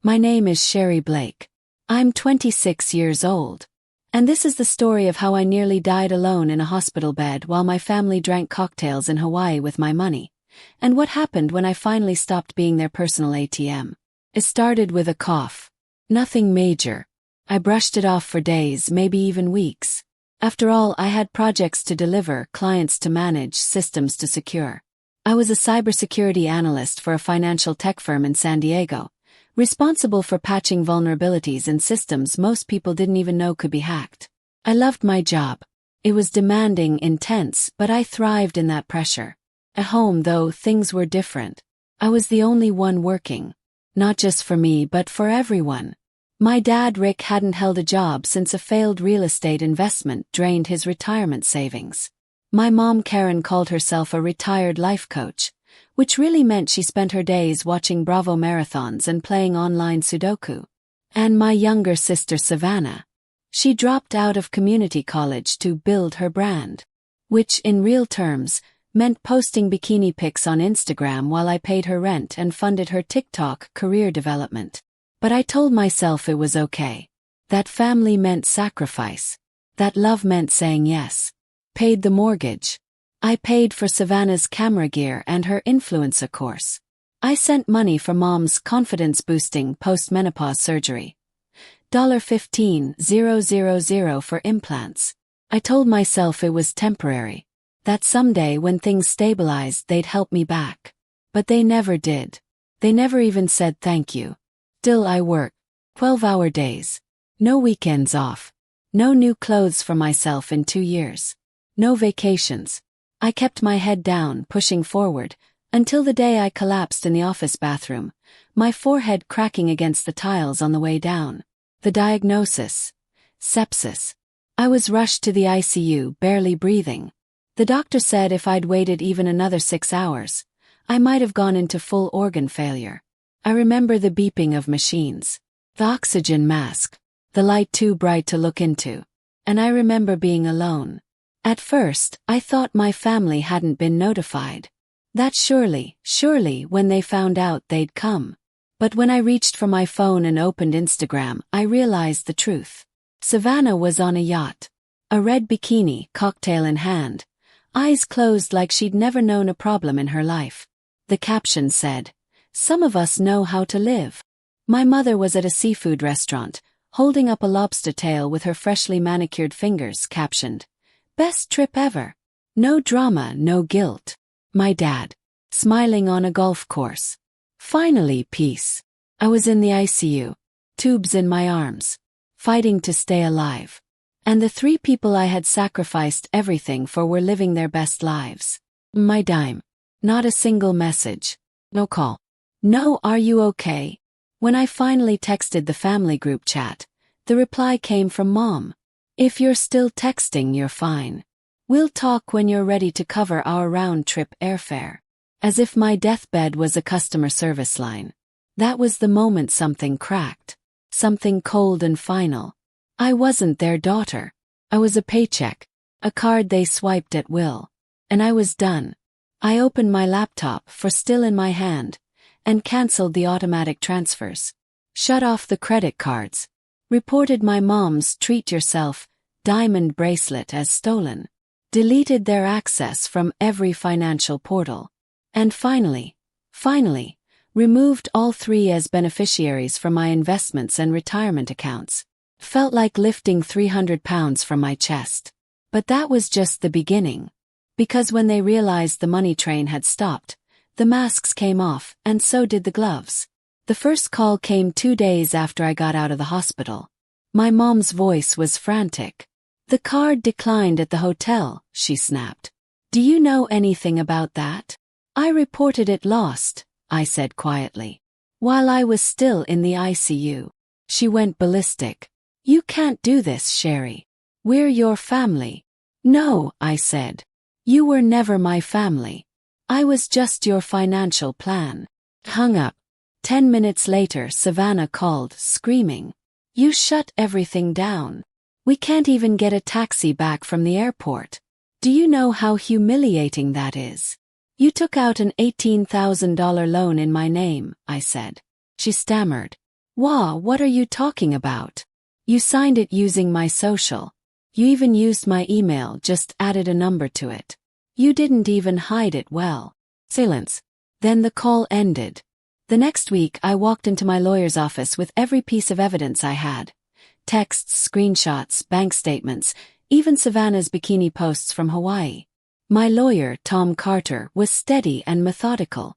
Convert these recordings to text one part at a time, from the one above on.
My name is Sherry Blake. I'm 26 years old. And this is the story of how I nearly died alone in a hospital bed while my family drank cocktails in Hawaii with my money, and what happened when I finally stopped being their personal ATM. It started with a cough. Nothing major. I brushed it off for days, maybe even weeks. After all, I had projects to deliver, clients to manage, systems to secure. I was a cybersecurity analyst for a financial tech firm in San Diego, responsible for patching vulnerabilities in systems most people didn't even know could be hacked. I loved my job. It was demanding, intense, but I thrived in that pressure. At home, though, things were different. I was the only one working. Not just for me, but for everyone. My dad, Rick, hadn't held a job since a failed real estate investment drained his retirement savings. My mom, Karen, called herself a retired life coach, which really meant she spent her days watching Bravo marathons and playing online Sudoku. And my younger sister, Savannah. She dropped out of community college to build her brand, which, in real terms, meant posting bikini pics on Instagram while I paid her rent and funded her TikTok career development. But I told myself it was okay. That family meant sacrifice. That love meant saying yes. Paid the mortgage. I paid for Savannah's camera gear and her influencer course. I sent money for Mom's confidence-boosting post-menopause surgery. $15,000 for implants. I told myself it was temporary. That someday when things stabilized they'd help me back. But they never did. They never even said thank you. Still I worked. 12-hour days. No weekends off. No new clothes for myself in 2 years. No vacations. I kept my head down, pushing forward, until the day I collapsed in the office bathroom, my forehead cracking against the tiles on the way down. The diagnosis: sepsis. I was rushed to the ICU, barely breathing. The doctor said if I'd waited even another 6 hours, I might have gone into full organ failure. I remember the beeping of machines, the oxygen mask, the light too bright to look into. And I remember being alone. At first, I thought my family hadn't been notified. That surely, when they found out they'd come. But when I reached for my phone and opened Instagram, I realized the truth. Savannah was on a yacht. A red bikini, cocktail in hand. Eyes closed like she'd never known a problem in her life. The caption said, "Some of us know how to live." My mother was at a seafood restaurant, holding up a lobster tail with her freshly manicured fingers, captioned, "Best trip ever. No drama, no guilt." My dad, smiling on a golf course. Finally, peace. I was in the ICU, tubes in my arms, fighting to stay alive. And the 3 people I had sacrificed everything for were living their best lives. My dime. Not a single message. No call. No "Are you okay?" When I finally texted the family group chat, the reply came from Mom. "If you're still texting, you're fine. We'll talk when you're ready to cover our round-trip airfare." As if my deathbed was a customer service line. That was the moment something cracked. Something cold and final. I wasn't their daughter. I was a paycheck. A card they swiped at will. And I was done. I opened my laptop, for still in my hand, and canceled the automatic transfers. Shut off the credit cards. Reported my mom's treat yourself diamond bracelet as stolen. Deleted their access from every financial portal. And finally, removed all 3 as beneficiaries from my investments and retirement accounts. Felt like lifting 300 pounds from my chest. But that was just the beginning. Because when they realized the money train had stopped, the masks came off, and so did the gloves. The first call came 2 days after I got out of the hospital. My mom's voice was frantic. "The card declined at the hotel," she snapped. "Do you know anything about that?" "I reported it lost," I said quietly. While I was still in the ICU. She went ballistic. "You can't do this, Sherry. We're your family." "No," I said. "You were never my family. I was just your financial plan." Hung up. 10 minutes later, Savannah called, screaming. "You shut everything down. We can't even get a taxi back from the airport. Do you know how humiliating that is? You took out an $18,000 loan in my name," I said. She stammered. Wah, what are you talking about? You signed it using my social. You even used my email, just added a number to it. You didn't even hide it well. Silence. Then the call ended. The next week I walked into my lawyer's office with every piece of evidence I had. Texts, screenshots, bank statements, even Savannah's bikini posts from Hawaii. My lawyer, Tom Carter, was steady and methodical.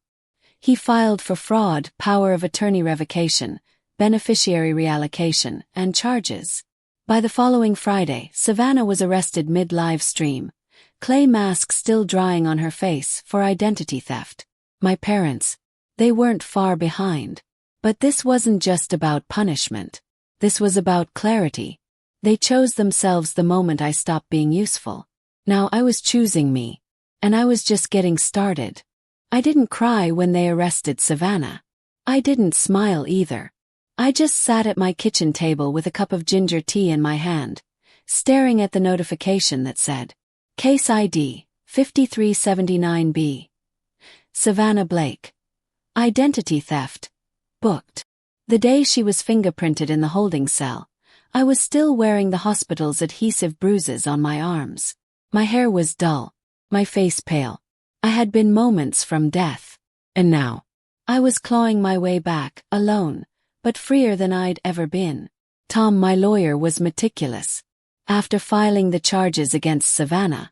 He filed for fraud, power of attorney revocation, beneficiary reallocation, and charges. By the following Friday, Savannah was arrested mid-live stream, clay mask still drying on her face, for identity theft. My parents, they weren't far behind. But this wasn't just about punishment. This was about clarity. They chose themselves the moment I stopped being useful. Now I was choosing me. And I was just getting started. I didn't cry when they arrested Savannah. I didn't smile either. I just sat at my kitchen table with a cup of ginger tea in my hand, staring at the notification that said, Case ID, 5379B. Savannah Blake. Identity theft. Booked. The day she was fingerprinted in the holding cell, I was still wearing the hospital's adhesive bruises on my arms. My hair was dull, my face pale. I had been moments from death. And now, I was clawing my way back, alone, but freer than I'd ever been. Tom, my lawyer, was meticulous. After filing the charges against Savannah,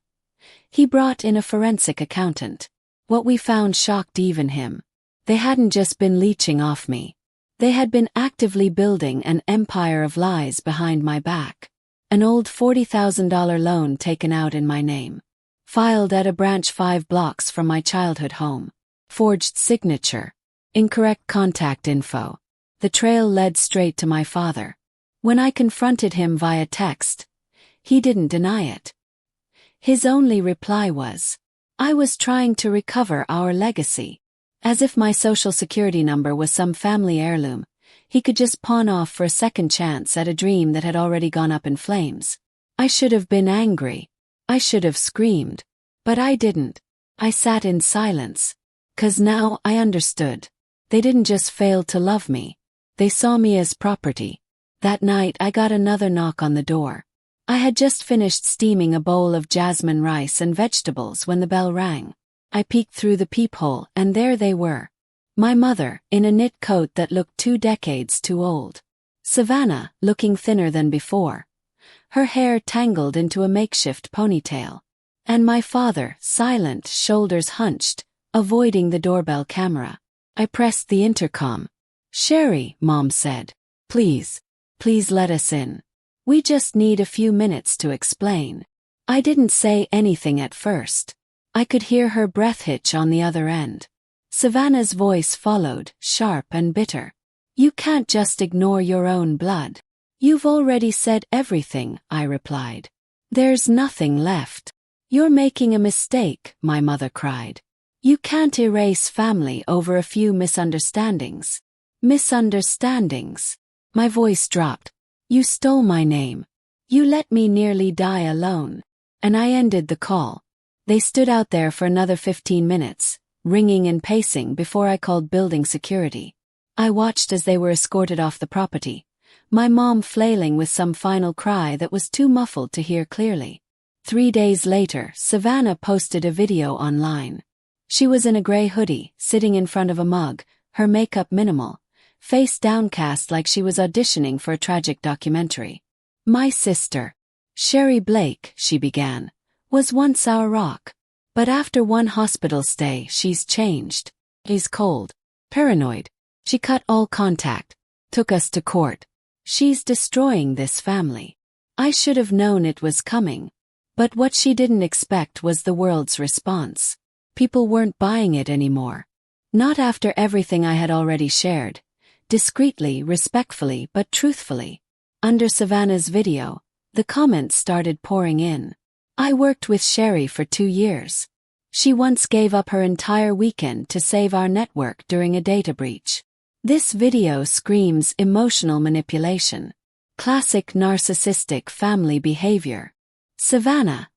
he brought in a forensic accountant. What we found shocked even him. They hadn't just been leeching off me. They had been actively building an empire of lies behind my back. An old $40,000 loan taken out in my name. Filed at a branch 5 blocks from my childhood home. Forged signature. Incorrect contact info. The trail led straight to my father. When I confronted him via text, he didn't deny it. His only reply was, I was trying to recover our legacy. As if my social security number was some family heirloom, he could just pawn off for a second chance at a dream that had already gone up in flames. I should have been angry. I should have screamed. But I didn't. I sat in silence. 'Cause now I understood. They didn't just fail to love me. They saw me as property. That night I got another knock on the door. I had just finished steaming a bowl of jasmine rice and vegetables when the bell rang. I peeked through the peephole, and there they were. My mother, in a knit coat that looked 2 decades too old. Savannah, looking thinner than before. Her hair tangled into a makeshift ponytail. And my father, silent, shoulders hunched, avoiding the doorbell camera. I pressed the intercom. Sherry, Mom said. Please let us in. We just need a few minutes to explain. I didn't say anything at first. I could hear her breath hitch on the other end. Savannah's voice followed, sharp and bitter. You can't just ignore your own blood. You've already said everything, I replied. There's nothing left. You're making a mistake, my mother cried. You can't erase family over a few misunderstandings. Misunderstandings. My voice dropped. You stole my name. You let me nearly die alone. And I ended the call. They stood out there for another 15 minutes, ringing and pacing before I called building security. I watched as they were escorted off the property, my mom flailing with some final cry that was too muffled to hear clearly. 3 days later, Savannah posted a video online. She was in a gray hoodie, sitting in front of a mug, her makeup minimal, face downcast like she was auditioning for a tragic documentary. My sister, Sherry Blake, she began, was once our rock. But after one hospital stay, she's changed. She's cold, paranoid. She cut all contact, took us to court. She's destroying this family. I should have known it was coming. But what she didn't expect was the world's response. People weren't buying it anymore. Not after everything I had already shared. Discreetly, respectfully, but truthfully. Under Savannah's video, the comments started pouring in. I worked with Sherry for 2 years. She once gave up her entire weekend to save our network during a data breach. This video screams emotional manipulation. Classic narcissistic family behavior. Savannah.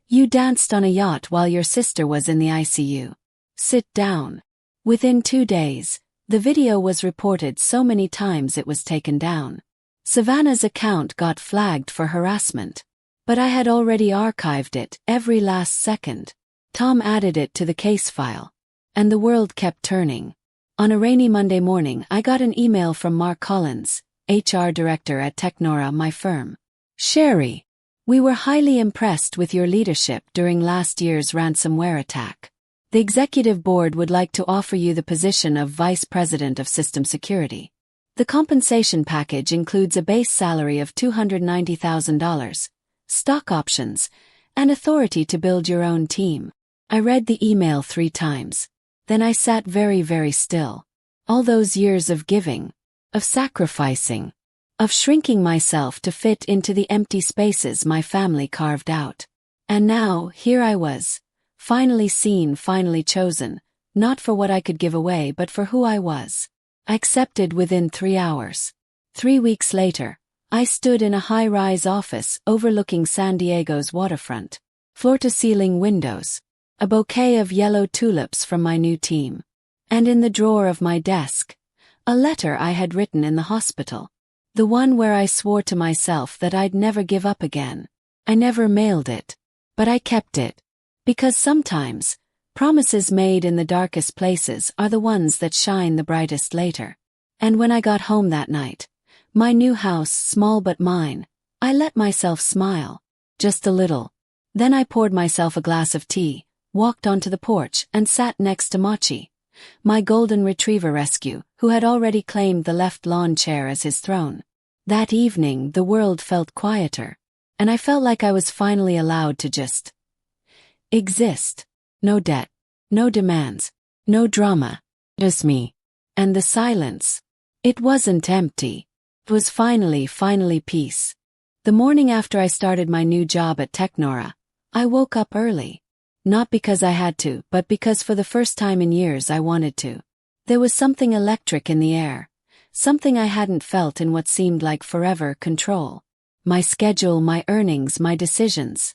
You danced on a yacht while your sister was in the ICU. Sit down. Within 2 days, The video was reported so many times it was taken down. Savannah's account got flagged for harassment. But I had already archived it every last second. Tom added it to the case file. And the world kept turning. On a rainy Monday morning, I got an email from Mark Collins, HR director at Technora, my firm. Sherry, we were highly impressed with your leadership during last year's ransomware attack. The executive board would like to offer you the position of Vice President of System Security. The compensation package includes a base salary of $290,000, stock options, and authority to build your own team. I read the email 3 times. Then I sat very, very still. All those years of giving, of sacrificing, of shrinking myself to fit into the empty spaces my family carved out. And now, here I was, finally seen, finally chosen, not for what I could give away but for who I was. I accepted within 3 hours. 3 weeks later, I stood in a high-rise office overlooking San Diego's waterfront. Floor-to-ceiling windows. A bouquet of yellow tulips from my new team. And in the drawer of my desk, a letter I had written in the hospital. The one where I swore to myself that I'd never give up again. I never mailed it. But I kept it. Because sometimes, promises made in the darkest places are the ones that shine the brightest later. And when I got home that night, my new house, small but mine, I let myself smile. Just a little. Then I poured myself a glass of tea, walked onto the porch, and sat next to Machi, my golden retriever rescue, who had already claimed the left lawn chair as his throne. That evening, the world felt quieter, and I felt like I was finally allowed to just exist. No debt, no demands, no drama, just me. And the silence. It wasn't empty. It was finally peace. The morning after I started my new job at Technora, I woke up early. Not because I had to, but because for the first time in years I wanted to. There was something electric in the air. Something I hadn't felt in what seemed like forever: control. My schedule, my earnings, my decisions.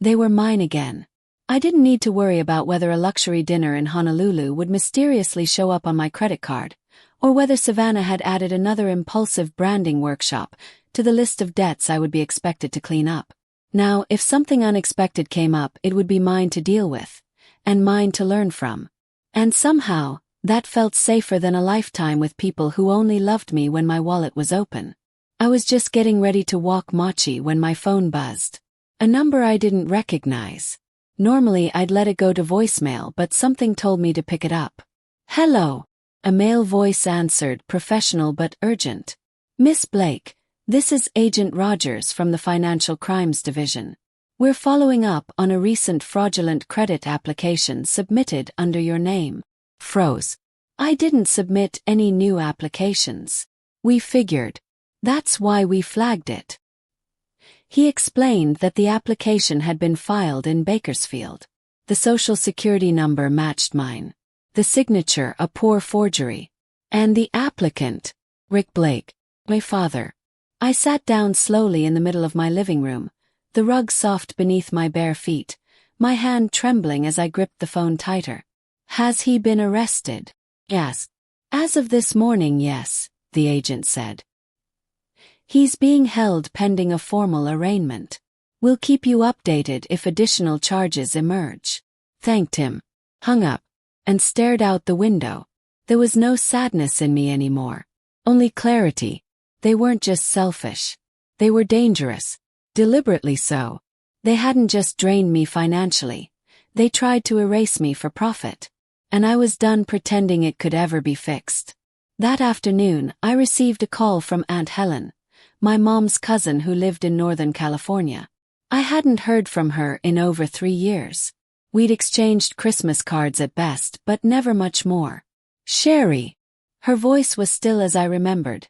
They were mine again. I didn't need to worry about whether a luxury dinner in Honolulu would mysteriously show up on my credit card, or whether Savannah had added another impulsive branding workshop to the list of debts I would be expected to clean up. Now, if something unexpected came up, it would be mine to deal with, and mine to learn from. And somehow, that felt safer than a lifetime with people who only loved me when my wallet was open. I was just getting ready to walk Machi when my phone buzzed. A number I didn't recognize. Normally I'd let it go to voicemail, but something told me to pick it up. Hello. A male voice answered, professional but urgent. Miss Blake, this is Agent Rogers from the Financial Crimes Division. We're following up on a recent fraudulent credit application submitted under your name. Froze. I didn't submit any new applications. We figured. That's why we flagged it. He explained that the application had been filed in Bakersfield. The social security number matched mine. The signature a poor forgery. And the applicant, Rick Blake, my father. I sat down slowly in the middle of my living room, the rug soft beneath my bare feet, my hand trembling as I gripped the phone tighter. Has he been arrested? Yes. As of this morning, yes, the agent said. He's being held pending a formal arraignment. We'll keep you updated if additional charges emerge. Thanked him, hung up, and stared out the window. There was no sadness in me anymore. Only clarity. They weren't just selfish. They were dangerous. Deliberately so. They hadn't just drained me financially. They tried to erase me for profit. And I was done pretending it could ever be fixed. That afternoon, I received a call from Aunt Helen, my mom's cousin who lived in Northern California. I hadn't heard from her in over 3 years. We'd exchanged Christmas cards at best, but never much more. Sherry. Her voice was still as I remembered.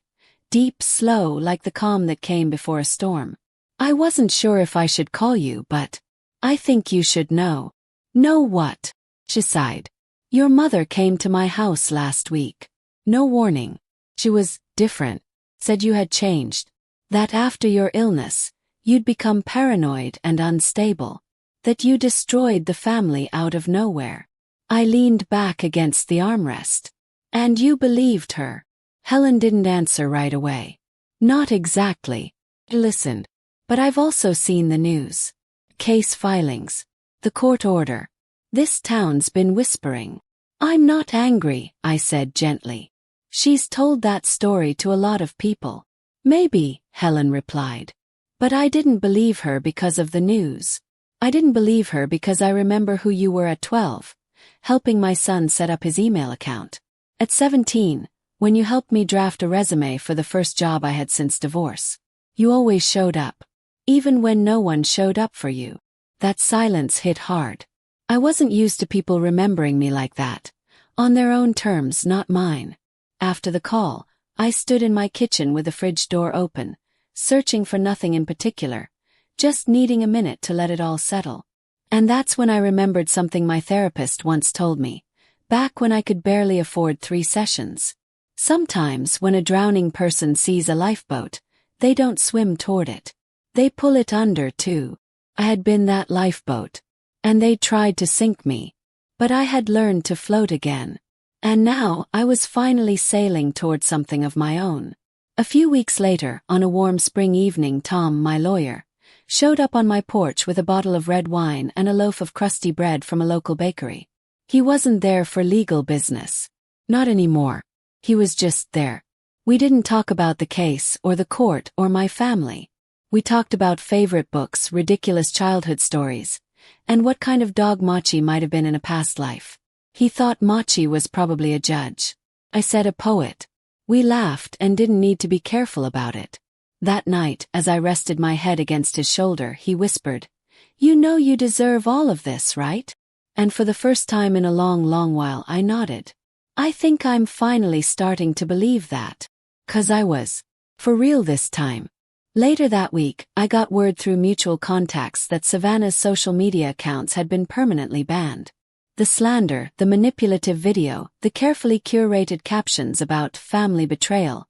Deep, slow, like the calm that came before a storm. I wasn't sure if I should call you, but I think you should know. Know what? She sighed. Your mother came to my house last week. No warning. She was different. Said you had changed. That after your illness, you'd become paranoid and unstable. That you destroyed the family out of nowhere. I leaned back against the armrest. And you believed her? Helen didn't answer right away. Not exactly. I listened. But I've also seen the news. Case filings. The court order. This town's been whispering. I'm not angry, I said gently. She's told that story to a lot of people. Maybe, Helen replied. But I didn't believe her because of the news. I didn't believe her because I remember who you were at 12, helping my son set up his email account. At 17, when you helped me draft a resume for the first job I had since divorce. You always showed up. Even when no one showed up for you. That silence hit hard. I wasn't used to people remembering me like that. On their own terms, not mine. After the call, I stood in my kitchen with the fridge door open, searching for nothing in particular, just needing a minute to let it all settle. And that's when I remembered something my therapist once told me, back when I could barely afford 3 sessions. Sometimes when a drowning person sees a lifeboat, they don't swim toward it. They pull it under too. I had been that lifeboat. And they tried to sink me. But I had learned to float again. And now I was finally sailing toward something of my own. A few weeks later, on a warm spring evening, Tom, my lawyer, showed up on my porch with a bottle of red wine and a loaf of crusty bread from a local bakery. He wasn't there for legal business. Not anymore. He was just there. We didn't talk about the case or the court or my family. We talked about favorite books, ridiculous childhood stories, and what kind of dog Machi might have been in a past life. He thought Machi was probably a judge. I said a poet. We laughed and didn't need to be careful about it. That night, as I rested my head against his shoulder, he whispered, "You know you deserve all of this, right?" And for the first time in a long, long while, I nodded. I think I'm finally starting to believe that. 'Cause I was. For real this time. Later that week, I got word through mutual contacts that Savannah's social media accounts had been permanently banned. The slander, the manipulative video, the carefully curated captions about family betrayal,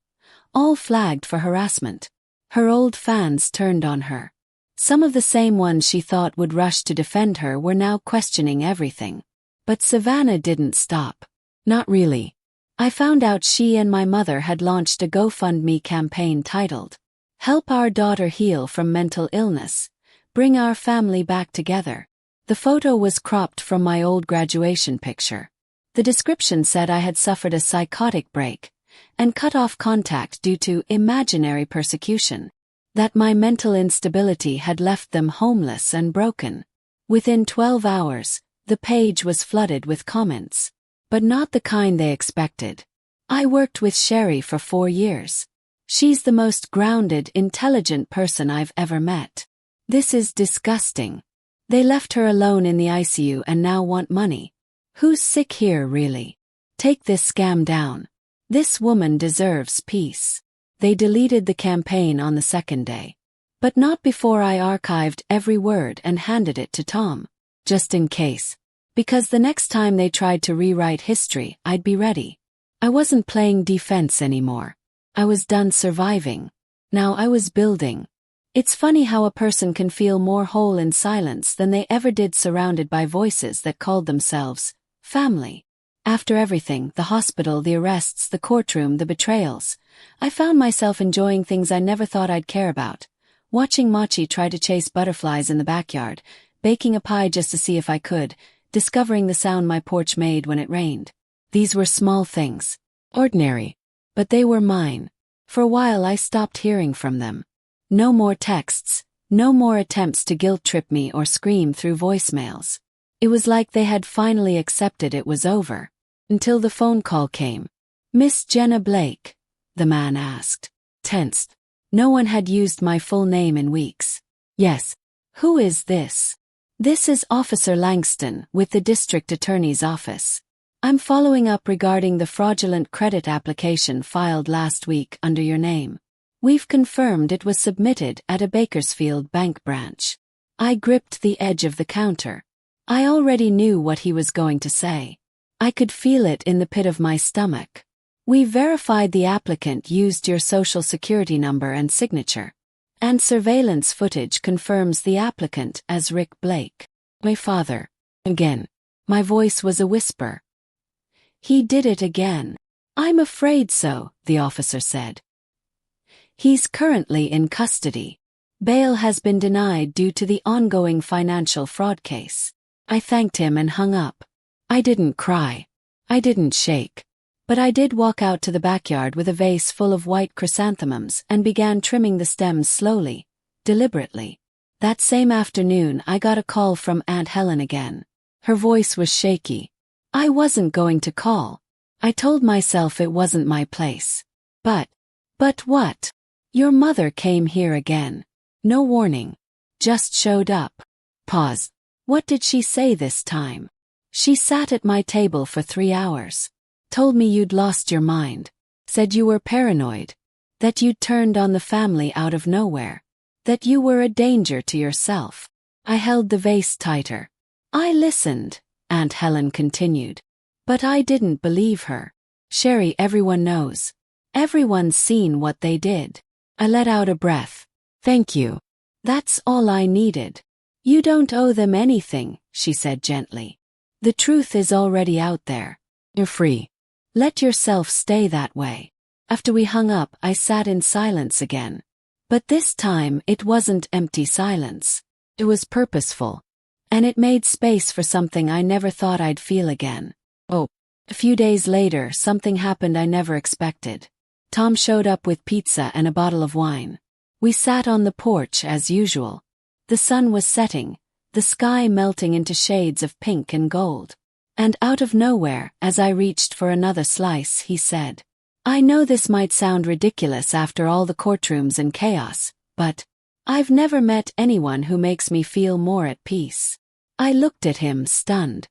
all flagged for harassment. Her old fans turned on her. Some of the same ones she thought would rush to defend her were now questioning everything. But Savannah didn't stop. Not really. I found out she and my mother had launched a GoFundMe campaign titled, "Help Our Daughter Heal from Mental Illness, Bring Our Family Back Together." The photo was cropped from my old graduation picture. The description said I had suffered a psychotic break and cut off contact due to imaginary persecution, that my mental instability had left them homeless and broken. Within 12 hours, the page was flooded with comments, but not the kind they expected. I worked with Sherry for 4 years. She's the most grounded, intelligent person I've ever met. This is disgusting. They left her alone in the ICU and now want money. Who's sick here, really? Take this scam down. This woman deserves peace. They deleted the campaign on the second day. But not before I archived every word and handed it to Tom. Just in case. Because the next time they tried to rewrite history, I'd be ready. I wasn't playing defense anymore. I was done surviving. Now I was building. It's funny how a person can feel more whole in silence than they ever did surrounded by voices that called themselves family. After everything, the hospital, the arrests, the courtroom, the betrayals, I found myself enjoying things I never thought I'd care about. Watching Machi try to chase butterflies in the backyard, baking a pie just to see if I could, discovering the sound my porch made when it rained. These were small things. Ordinary. But they were mine. For a while I stopped hearing from them. No more texts, no more attempts to guilt-trip me or scream through voicemails. It was like they had finally accepted it was over. Until the phone call came. "Miss Jenna Blake?" the man asked. Tensed. No one had used my full name in weeks. "Yes." "Who is this?" "This is Officer Langston with the District Attorney's Office. I'm following up regarding the fraudulent credit application filed last week under your name. We've confirmed it was submitted at a Bakersfield bank branch." I gripped the edge of the counter. I already knew what he was going to say. I could feel it in the pit of my stomach. "We verified the applicant used your social security number and signature. And surveillance footage confirms the applicant as Rick Blake. My father." Again. My voice was a whisper. "He did it again. I'm afraid so, the officer said. He's currently in custody. Bail has been denied due to the ongoing financial fraud case. I thanked him and hung up. I didn't cry. I didn't shake. But I did walk out to the backyard with a vase full of white chrysanthemums and began trimming the stems slowly, deliberately. That same afternoon I got a call from Aunt Helen again. Her voice was shaky. I wasn't going to call. I told myself it wasn't my place. But what? Your mother came here again. No warning. Just showed up. Pause. What did she say this time? She sat at my table for 3 hours. Told me you'd lost your mind. Said you were paranoid. That you'd turned on the family out of nowhere. That you were a danger to yourself. I held the vase tighter. I listened, Aunt Helen continued. But I didn't believe her. Sherry, everyone knows. Everyone's seen what they did. I let out a breath. Thank you. That's all I needed. You don't owe them anything, she said gently. The truth is already out there. You're free. Let yourself stay that way. After we hung up, I sat in silence again. But this time it wasn't empty silence. It was purposeful. And it made space for something I never thought I'd feel again. Oh, a few days later, something happened I never expected. Tom showed up with pizza and a bottle of wine. We sat on the porch as usual. The sun was setting, the sky melting into shades of pink and gold. And out of nowhere, as I reached for another slice, he said, I know this might sound ridiculous after all the courtrooms and chaos, but I've never met anyone who makes me feel more at peace. I looked at him, stunned.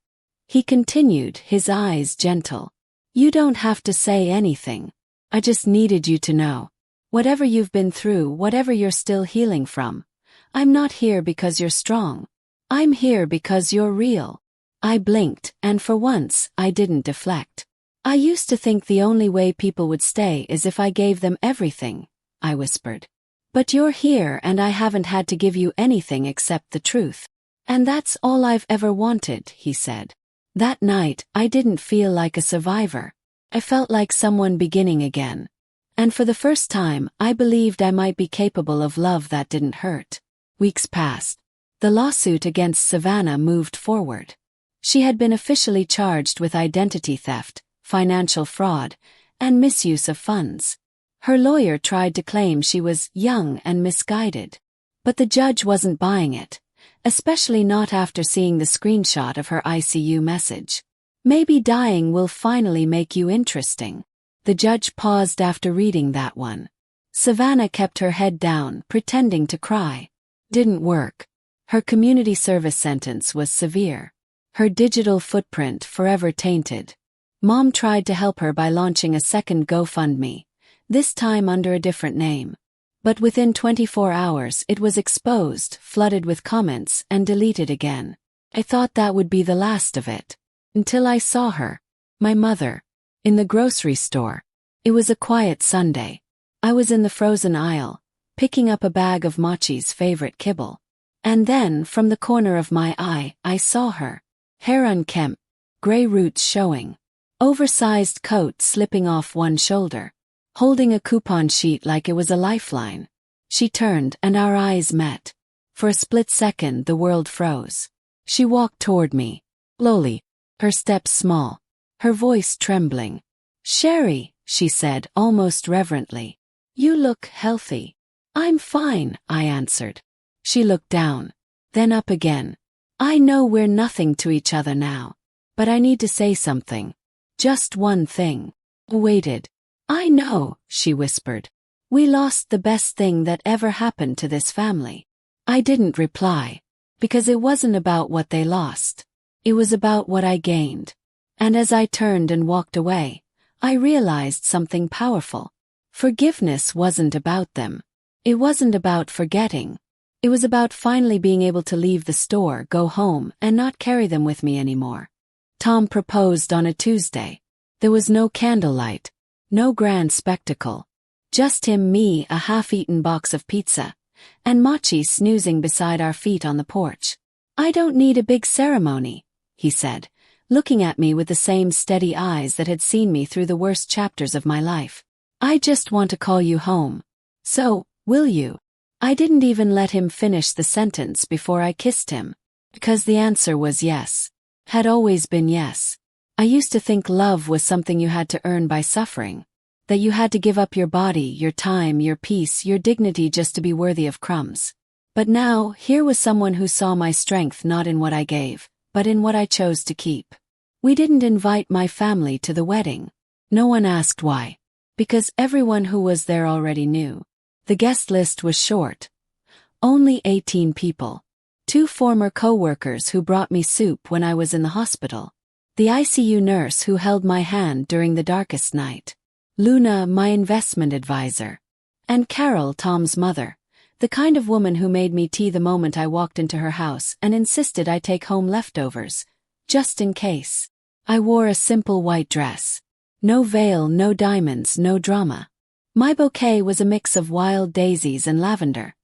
He continued, his eyes gentle. You don't have to say anything. I just needed you to know. Whatever you've been through, whatever you're still healing from, I'm not here because you're strong. I'm here because you're real. I blinked, and for once, I didn't deflect. I used to think the only way people would stay is if I gave them everything, I whispered. But you're here and I haven't had to give you anything except the truth. And that's all I've ever wanted, he said. That night, I didn't feel like a survivor. I felt like someone beginning again. And for the first time, I believed I might be capable of love that didn't hurt. Weeks passed. The lawsuit against Savannah moved forward. She had been officially charged with identity theft, financial fraud, and misuse of funds. Her lawyer tried to claim she was young and misguided. But the judge wasn't buying it, especially not after seeing the screenshot of her ICU message. Maybe dying will finally make you interesting. The judge paused after reading that one. Savannah kept her head down, pretending to cry. Didn't work. Her community service sentence was severe. Her digital footprint forever tainted. Mom tried to help her by launching a second GoFundMe, this time under a different name. But within 24 hours it was exposed, flooded with comments, and deleted again. I thought that would be the last of it. Until I saw her, my mother, in the grocery store. It was a quiet Sunday. I was in the frozen aisle, picking up a bag of Machi's favorite kibble. And then, from the corner of my eye, I saw her. Hair unkempt, gray roots showing. Oversized coat slipping off one shoulder. Holding a coupon sheet like it was a lifeline. She turned and our eyes met. For a split second the world froze. She walked toward me. Slowly. Her steps small. Her voice trembling. Sherry, she said almost reverently. You look healthy. I'm fine, I answered. She looked down. Then up again. I know we're nothing to each other now. But I need to say something. Just one thing. Waited. I know, she whispered. We lost the best thing that ever happened to this family. I didn't reply. Because it wasn't about what they lost. It was about what I gained. And as I turned and walked away, I realized something powerful. Forgiveness wasn't about them. It wasn't about forgetting. It was about finally being able to leave the store, go home, and not carry them with me anymore. Tom proposed on a Tuesday. There was no candlelight, no grand spectacle. Just him, me, a half-eaten box of pizza, and Machi snoozing beside our feet on the porch. I don't need a big ceremony, he said. looking at me with the same steady eyes that had seen me through the worst chapters of my life. "I just want to call you home. So, will you?" I didn't even let him finish the sentence before I kissed him. Because the answer was yes. Had always been yes. I used to think love was something you had to earn by suffering. That you had to give up your body, your time, your peace, your dignity just to be worthy of crumbs. But now, here was someone who saw my strength not in what I gave, but in what I chose to keep. We didn't invite my family to the wedding. No one asked why. Because everyone who was there already knew. The guest list was short. Only 18 people. 2 former co-workers who brought me soup when I was in the hospital. The ICU nurse who held my hand during the darkest night. Luna, my investment advisor. And Carol, Tom's mother. The kind of woman who made me tea the moment I walked into her house and insisted I take home leftovers. Just in case. I wore a simple white dress. No veil, no diamonds, no drama. My bouquet was a mix of wild daisies and lavender.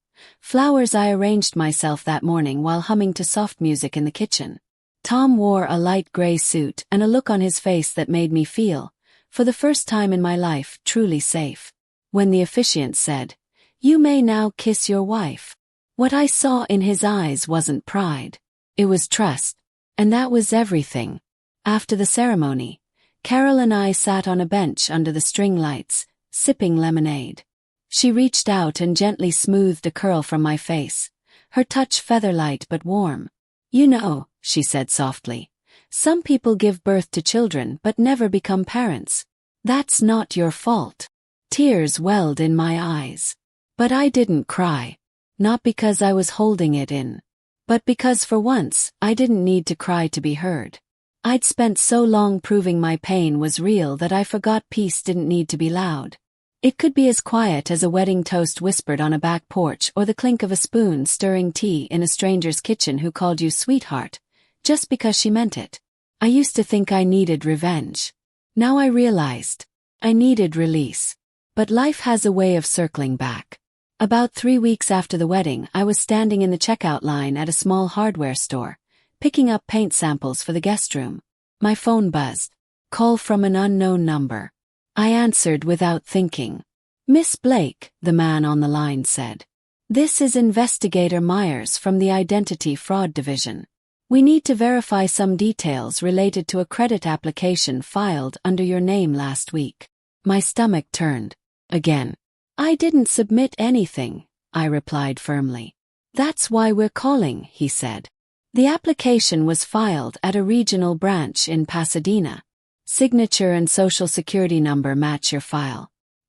Flowers I arranged myself that morning while humming to soft music in the kitchen. Tom wore a light gray suit and a look on his face that made me feel, for the first time in my life, truly safe. When the officiant said, "You may now kiss your wife," what I saw in his eyes wasn't pride. It was trust. And that was everything. After the ceremony, Carol and I sat on a bench under the string lights, sipping lemonade. She reached out and gently smoothed a curl from my face, her touch feather-light but warm. "You know," she said softly, "some people give birth to children but never become parents. That's not your fault." Tears welled in my eyes. But I didn't cry. Not because I was holding it in. But because for once, I didn't need to cry to be heard. I'd spent so long proving my pain was real that I forgot peace didn't need to be loud. It could be as quiet as a wedding toast whispered on a back porch or the clink of a spoon stirring tea in a stranger's kitchen who called you sweetheart, just because she meant it. I used to think I needed revenge. Now I realized I needed release. But life has a way of circling back. About 3 weeks after the wedding, I was standing in the checkout line at a small hardware store, picking up paint samples for the guest room. My phone buzzed. Call from an unknown number. I answered without thinking. "Miss Blake," the man on the line said. "This is Investigator Myers from the Identity Fraud Division. We need to verify some details related to a credit application filed under your name last week." My stomach turned. Again. "I didn't submit anything," I replied firmly. "That's why we're calling," he said. "The application was filed at a regional branch in Pasadena. Signature and social security number match your file.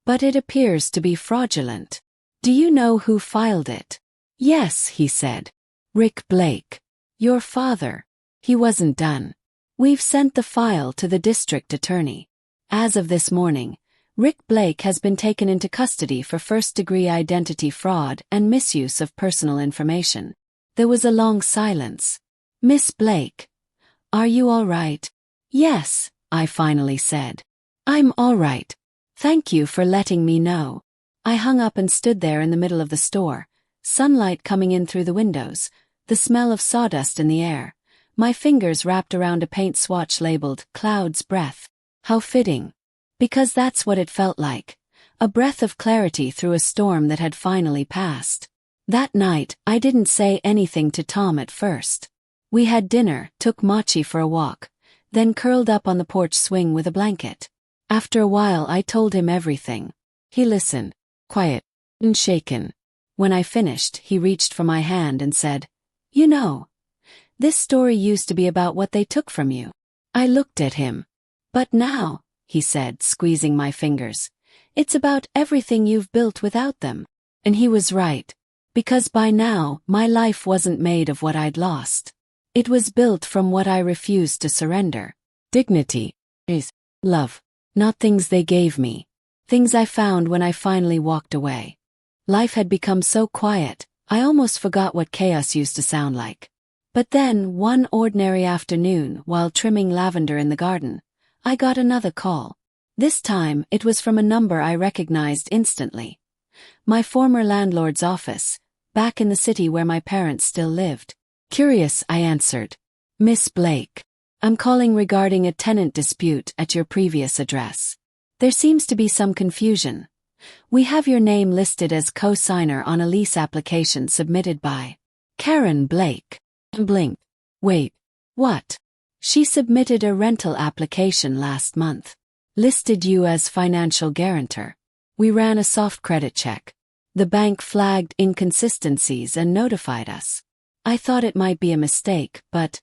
But it appears to be fraudulent. Do you know who filed it?" "Yes," he said. "Rick Blake. Your father." He wasn't done. "We've sent the file to the district attorney. As of this morning, Rick Blake has been taken into custody for first-degree identity fraud and misuse of personal information." There was a long silence. "Miss Blake, are you all right?" "Yes," I finally said. "I'm all right. Thank you for letting me know." I hung up and stood there in the middle of the store, sunlight coming in through the windows, the smell of sawdust in the air, my fingers wrapped around a paint swatch labeled "Cloud's Breath." How fitting. Because that's what it felt like. A breath of clarity through a storm that had finally passed. That night, I didn't say anything to Tom at first. We had dinner, took Machi for a walk, then curled up on the porch swing with a blanket. After a while I told him everything. He listened, quiet and shaken. When I finished, he reached for my hand and said, "You know, this story used to be about what they took from you." I looked at him. "But now," he said, squeezing my fingers, "it's about everything you've built without them." And he was right. Because by now, my life wasn't made of what I'd lost. It was built from what I refused to surrender. Dignity is love, not things they gave me. Things I found when I finally walked away. Life had become so quiet, I almost forgot what chaos used to sound like. But then, one ordinary afternoon, while trimming lavender in the garden, I got another call. This time, it was from a number I recognized instantly. My former landlord's office, back in the city where my parents still lived. Curious, I answered. "Miss Blake." I'm calling regarding a tenant dispute at your previous address. There seems to be some confusion. We have your name listed as co-signer on a lease application submitted by Karen Blake. Blink. Wait. What? She submitted a rental application last month. Listed you as financial guarantor. We ran a soft credit check. The bank flagged inconsistencies and notified us. I thought it might be a mistake, but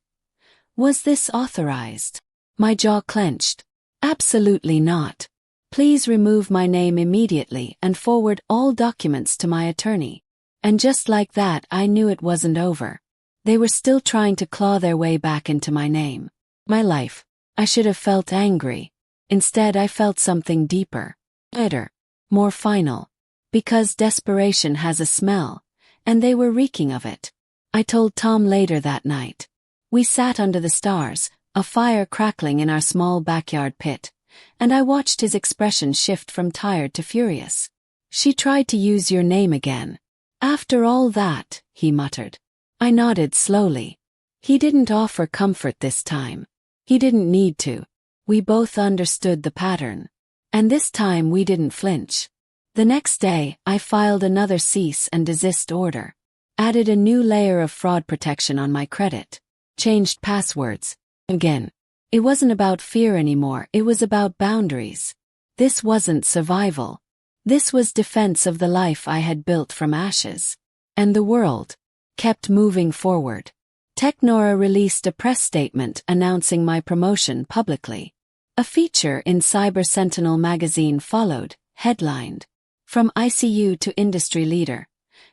was this authorized? My jaw clenched. Absolutely not. Please remove my name immediately and forward all documents to my attorney. And just like that, I knew it wasn't over. They were still trying to claw their way back into my name. My life. I should have felt angry. Instead, I felt something deeper. Bitter. More final. Because desperation has a smell, and they were reeking of it. I told Tom later that night. We sat under the stars, a fire crackling in our small backyard pit, and I watched his expression shift from tired to furious. She tried to use your name again. After all that, he muttered. I nodded slowly. He didn't offer comfort this time. He didn't need to. We both understood the pattern. And this time we didn't flinch. The next day, I filed another cease and desist order. Added a new layer of fraud protection on my credit. Changed passwords. Again. It wasn't about fear anymore, it was about boundaries. This wasn't survival. This was defense of the life I had built from ashes. And the world kept moving forward. Technora released a press statement announcing my promotion publicly. A feature in Cyber Sentinel magazine followed, headlined, "From ICU to Industry Leader.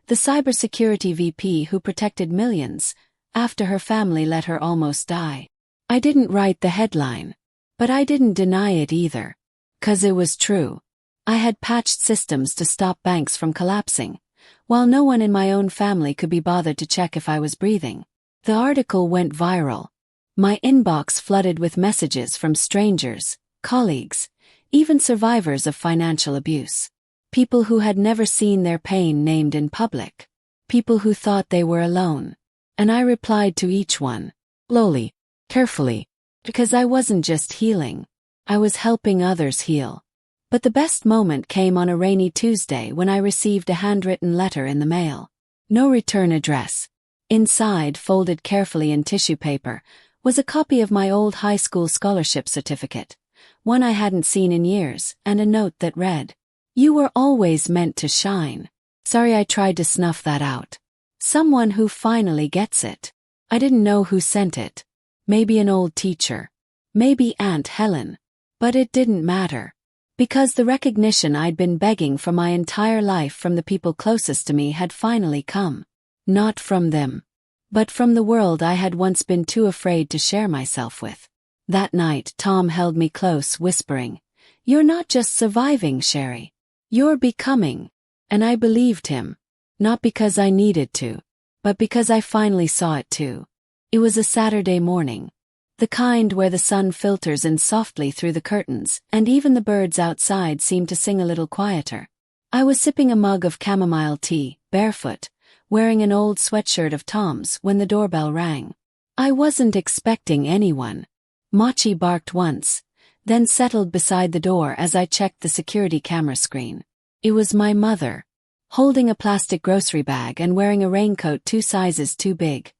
The cybersecurity VP who protected millions, after her family let her almost die." I didn't write the headline. But I didn't deny it either. 'Cause it was true. I had patched systems to stop banks from collapsing, while no one in my own family could be bothered to check if I was breathing. The article went viral. My inbox flooded with messages from strangers, colleagues, even survivors of financial abuse. People who had never seen their pain named in public. People who thought they were alone. And I replied to each one, slowly, carefully, because I wasn't just healing. I was helping others heal. But the best moment came on a rainy Tuesday when I received a handwritten letter in the mail. No return address. Inside, folded carefully in tissue paper, was a copy of my old high school scholarship certificate, one I hadn't seen in years, and a note that read, "You were always meant to shine." Sorry I tried to snuff that out. Someone who finally gets it. I didn't know who sent it. Maybe an old teacher. Maybe Aunt Helen. But it didn't matter. Because the recognition I'd been begging for my entire life from the people closest to me had finally come. Not from them. But from the world I had once been too afraid to share myself with. That night, Tom held me close, whispering, "You're not just surviving, Sherry. You're becoming." And I believed him. Not because I needed to, but because I finally saw it too. It was a Saturday morning. The kind where the sun filters in softly through the curtains, and even the birds outside seemed to sing a little quieter. I was sipping a mug of chamomile tea, barefoot, wearing an old sweatshirt of Tom's when the doorbell rang. I wasn't expecting anyone. Machi barked once, then settled beside the door as I checked the security camera screen. It was my mother, holding a plastic grocery bag and wearing a raincoat 2 sizes too big.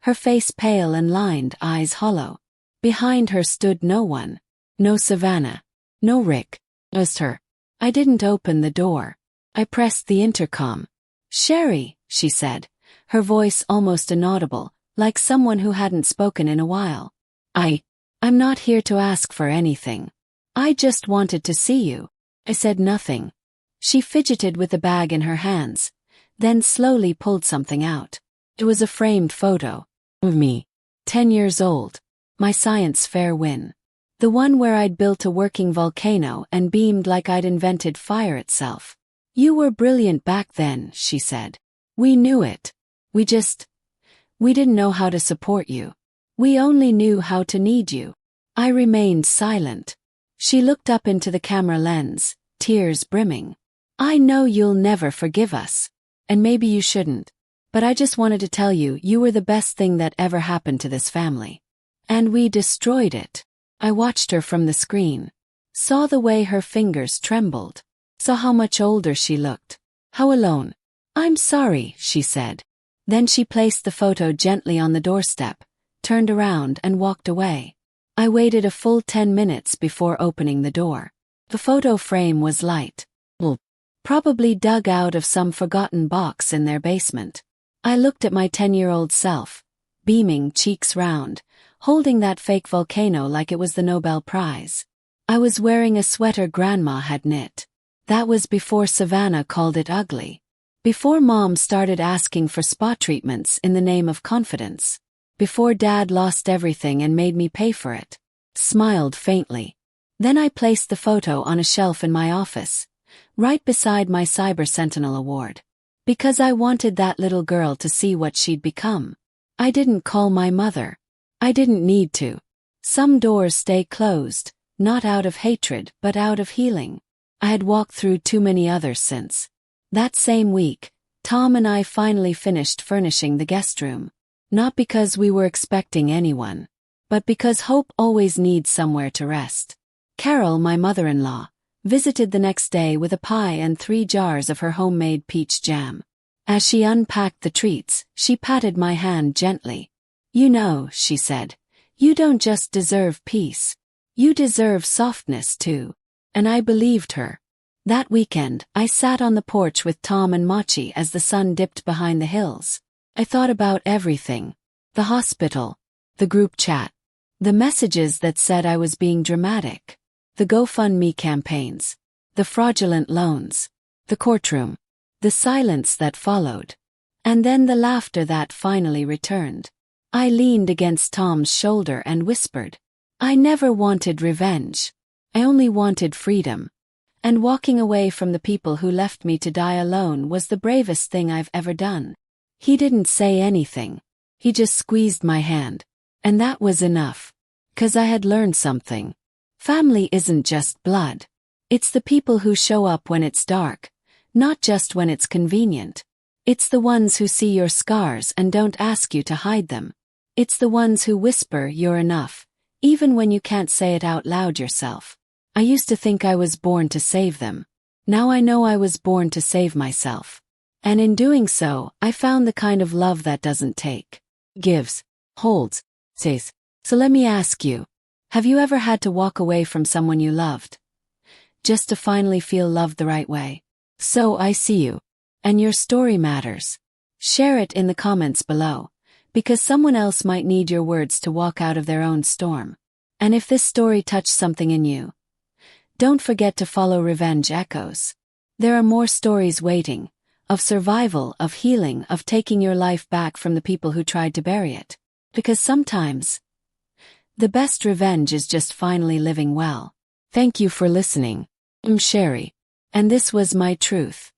Her face pale and lined, eyes hollow. Behind her stood no one. No Savannah. No Rick. Just her. I didn't open the door. I pressed the intercom. "Sherry," she said, her voice almost inaudible, like someone who hadn't spoken in a while. I'm not here to ask for anything. I just wanted to see you." I said nothing. She fidgeted with the bag in her hands, then slowly pulled something out. It was a framed photo of me, 10 years old, my science fair win. The one where I'd built a working volcano and beamed like I'd invented fire itself. "You were brilliant back then," she said. "We knew it. We didn't know how to support you. We only knew how to need you." I remained silent. She looked up into the camera lens, tears brimming. "I know you'll never forgive us. And maybe you shouldn't. But I just wanted to tell you, you were the best thing that ever happened to this family. And we destroyed it. I watched her from the screen. Saw the way her fingers trembled. Saw how much older she looked. How alone. "I'm sorry," she said. Then she placed the photo gently on the doorstep, turned around and walked away. I waited a full 10 minutes before opening the door. The photo frame was light. Probably dug out of some forgotten box in their basement. I looked at my 10-year-old self, beaming, cheeks round, holding that fake volcano like it was the Nobel Prize. I was wearing a sweater Grandma had knit. That was before Savannah called it ugly. Before Mom started asking for spa treatments in the name of confidence. Before Dad lost everything and made me pay for it. Smiled faintly. Then I placed the photo on a shelf in my office, right beside my Cyber Sentinel award. Because I wanted that little girl to see what she'd become. I didn't call my mother. I didn't need to. Some doors stay closed, not out of hatred but out of healing. I had walked through too many others since. That same week, Tom and I finally finished furnishing the guest room. Not because we were expecting anyone, but because hope always needs somewhere to rest. Carol, my mother-in-law, visited the next day with a pie and 3 jars of her homemade peach jam. As she unpacked the treats, she patted my hand gently. "You know," she said, "you don't just deserve peace. You deserve softness too." And I believed her. That weekend, I sat on the porch with Tom and Machi as the sun dipped behind the hills. I thought about everything. The hospital. The group chat. The messages that said I was being dramatic. The GoFundMe campaigns. The fraudulent loans. The courtroom. The silence that followed. And then the laughter that finally returned. I leaned against Tom's shoulder and whispered, "I never wanted revenge. I only wanted freedom. And walking away from the people who left me to die alone was the bravest thing I've ever done." He didn't say anything. He just squeezed my hand. And that was enough. 'Cause I had learned something. Family isn't just blood. It's the people who show up when it's dark, not just when it's convenient. It's the ones who see your scars and don't ask you to hide them. It's the ones who whisper you're enough, even when you can't say it out loud yourself. I used to think I was born to save them. Now I know I was born to save myself. And in doing so, I found the kind of love that doesn't take, gives, holds, says. So let me ask you, have you ever had to walk away from someone you loved? Just to finally feel loved the right way? So I see you. And your story matters. Share it in the comments below, because someone else might need your words to walk out of their own storm. And if this story touched something in you, don't forget to follow Revenge Echoes. There are more stories waiting, of survival, of healing, of taking your life back from the people who tried to bury it. Because sometimes, the best revenge is just finally living well. Thank you for listening. I'm Sherry. And this was my truth.